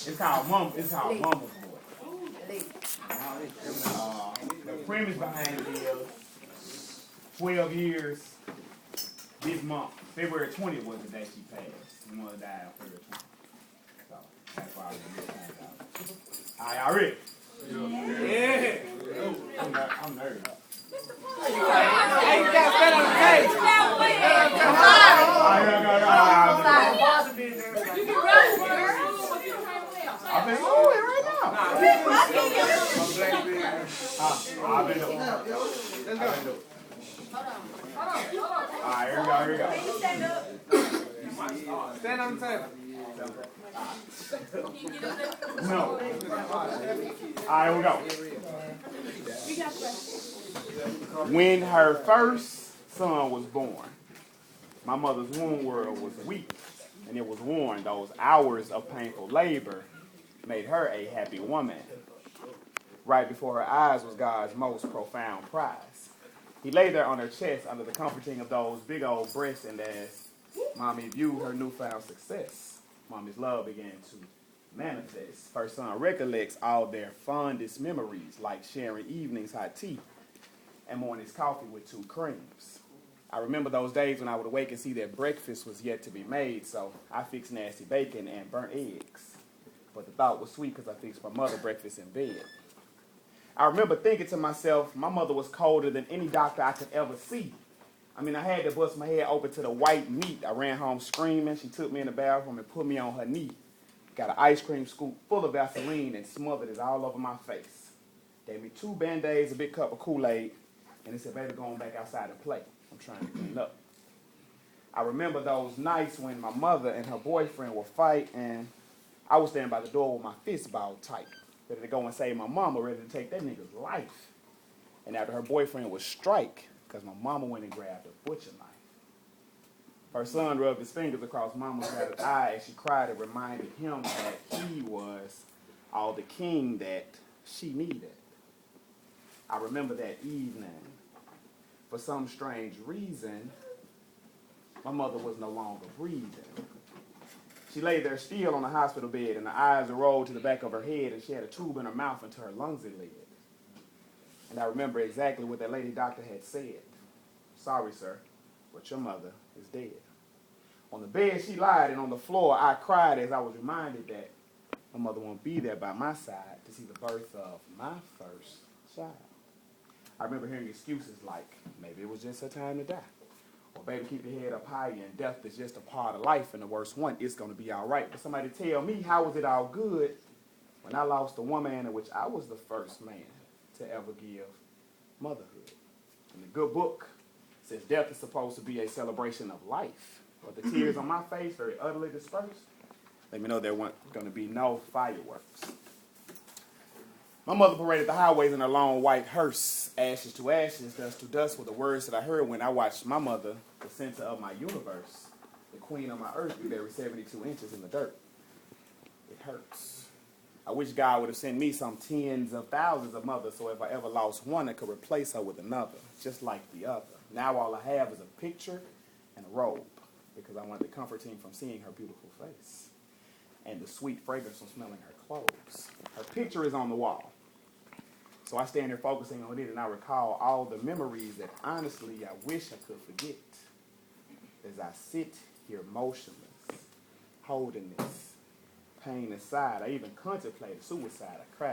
It's called Momma Boy. The premise behind it is 12 years this month. February 20th was the day she passed. My mother died on February 20th. So that's why I was really kind of all right, y'all ready? Yeah. I'm nervous. Hey, you got that on the page. I've been moving right now. I've been doing it. Let's go. Alright, here we go. Stand on the table. No. Alright, here we go. When her first son was born, my mother's womb world was weak, and it was worn. Those hours of painful labor made her a happy woman. Right before her eyes was God's most profound prize. He lay there on her chest under the comforting of those big old breasts, and as Mommy viewed her newfound success, Mommy's love began to manifest. Her son recollects all their fondest memories, like sharing evenings hot tea and morning's coffee with 2 creams. I remember those days when I would awake and see that breakfast was yet to be made, so I fixed nasty bacon and burnt eggs. But the thought was sweet because I fixed my mother breakfast in bed. I remember thinking to myself, my mother was colder than any doctor I could ever see. I mean, I had to bust my head open to the white meat. I ran home screaming. She took me in the bathroom and put me on her knee. Got an ice cream scoop full of Vaseline and smothered it all over my face. Gave me 2 Band-Aids, a big cup of Kool-Aid, and they said, baby, go on back outside and play. I'm trying to clean up. I remember those nights when my mother and her boyfriend would fight, and I was standing by the door with my fist balled tight, ready to go and save my mama, ready to take that nigga's life. And after her boyfriend would strike, because my mama went and grabbed a butcher knife. Her son rubbed his fingers across Mama's battered eye as she cried and reminded him that he was all the king that she needed. I remember that evening. For some strange reason, my mother was no longer breathing. She lay there still on the hospital bed, and her eyes rolled to the back of her head, and she had a tube in her mouth until her lungs had led. And I remember exactly what that lady doctor had said. Sorry, sir, but your mother is dead. On the bed she lied, and on the floor I cried as I was reminded that my mother won't be there by my side to see the birth of my first child. I remember hearing excuses like, maybe it was just her time to die. Or baby, keep your head up high, and death is just a part of life, and the worst one, it's going to be all right. But somebody tell me, how was it all good when I lost the woman in which I was the first man to ever give motherhood? And the good book says death is supposed to be a celebration of life. But the tears on my face, very utterly dispersed, let me know there weren't going to be no fireworks. My mother paraded the highways in her long white hearse. Ashes to ashes, dust to dust were the words that I heard when I watched my mother, the center of my universe, the queen of my earth, be buried 72 inches in the dirt. It hurts. I wish God would have sent me some tens of thousands of mothers, so if I ever lost one, I could replace her with another, just like the other. Now all I have is a picture and a robe, because I want the comforting from seeing her beautiful face and the sweet fragrance from smelling her clothes. Her picture is on the wall. So I stand here focusing on it, and I recall all the memories that honestly I wish I could forget. As I sit here motionless, holding this pain aside, I even contemplated suicide. I cried.